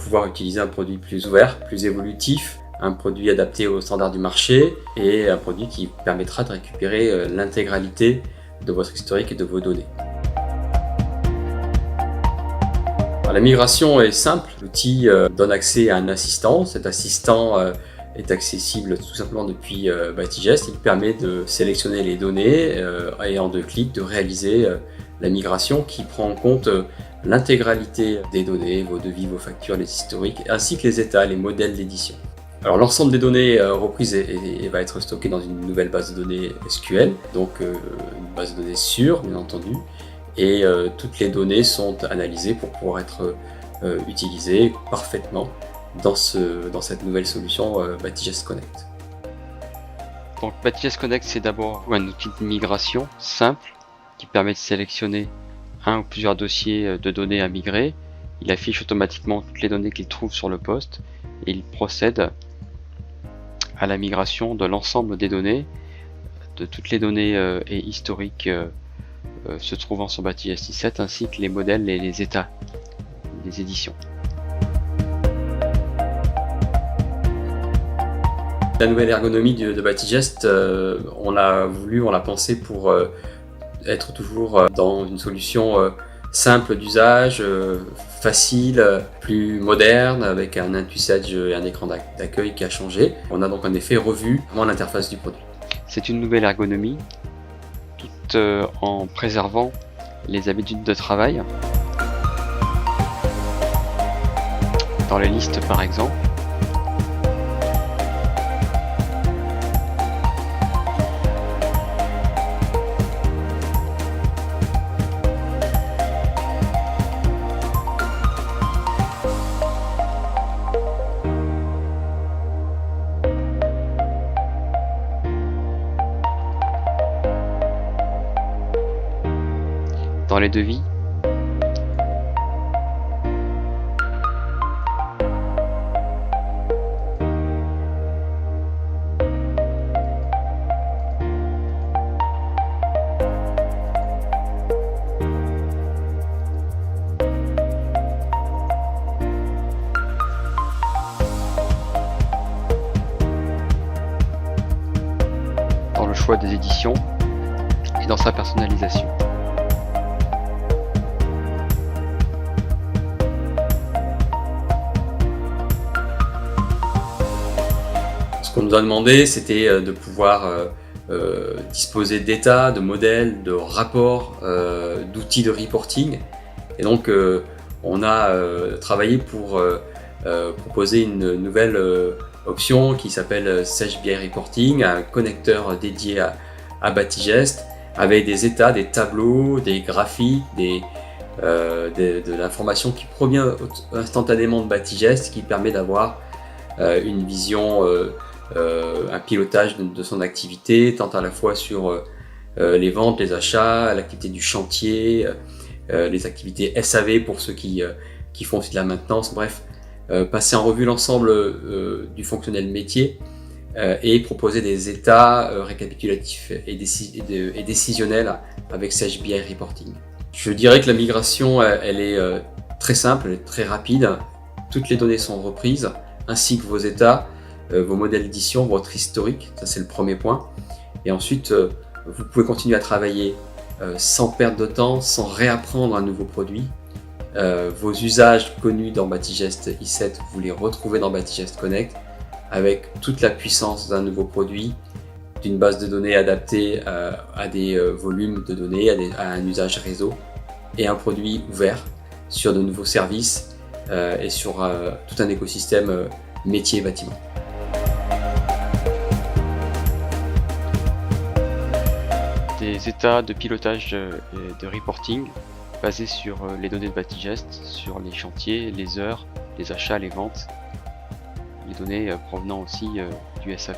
pouvoir utiliser un produit plus ouvert, plus évolutif, un produit adapté aux standards du marché et un produit qui permettra de récupérer l'intégralité de votre historique et de vos données. Alors, la migration est simple, l'outil donne accès à un assistant. Cet assistant est accessible tout simplement depuis Batigest. Il permet de sélectionner les données et en 2 clics de réaliser la migration qui prend en compte l'intégralité des données, vos devis, vos factures, les historiques, ainsi que les états, les modèles d'édition. Alors l'ensemble des données reprises va être stocké dans une nouvelle base de données SQL, donc une base de données sûre bien entendu, et toutes les données sont analysées pour pouvoir être utilisées parfaitement dans cette nouvelle solution Batigest Connect. Donc Batigest Connect, c'est d'abord un outil de migration simple qui permet de sélectionner un ou plusieurs dossiers de données à migrer. Il affiche automatiquement toutes les données qu'il trouve sur le poste et il procède à la migration de l'ensemble des données, de toutes les données et historiques se trouvant sur Batigest i7 ainsi que les modèles et les états des éditions. La nouvelle ergonomie de Batigest, on l'a pensé pour être toujours dans une solution simple d'usage, facile, plus moderne, avec un intusage et un écran d'accueil qui a changé. On a donc en effet revu l'interface du produit. C'est une nouvelle ergonomie, tout en préservant les habitudes de travail. Dans les listes par exemple. Dans les devis, dans le choix des éditions et dans sa personnalisation. Ce qu'on nous a demandé, c'était de pouvoir disposer d'états, de modèles, de rapports, d'outils de reporting. Et donc, on a travaillé pour proposer une nouvelle option qui s'appelle Sage BI Reporting, un connecteur dédié à Batigest, avec des états, des tableaux, des graphiques, de l'information qui provient instantanément de Batigest, qui permet d'avoir une vision, un pilotage de son activité, tant à la fois sur les ventes, les achats, l'activité du chantier, les activités SAV pour ceux qui font aussi de la maintenance, bref, passer en revue l'ensemble du fonctionnel métier et proposer des états récapitulatifs et décisionnels avec Sage BI Reporting. Je dirais que la migration, elle est très simple, elle est très rapide. Toutes les données sont reprises, ainsi que vos états, vos modèles d'édition, votre historique, ça c'est le premier point. Et ensuite, vous pouvez continuer à travailler sans perdre de temps, sans réapprendre un nouveau produit. Vos usages connus dans Batigest i7, vous les retrouvez dans Batigest Connect avec toute la puissance d'un nouveau produit, d'une base de données adaptée à des volumes de données, à un usage réseau, et un produit ouvert sur de nouveaux services et sur tout un écosystème métier et bâtiment. Des états de pilotage et de reporting basés sur les données de Batigest, sur les chantiers, les heures, les achats, les ventes, les données provenant aussi du SAV.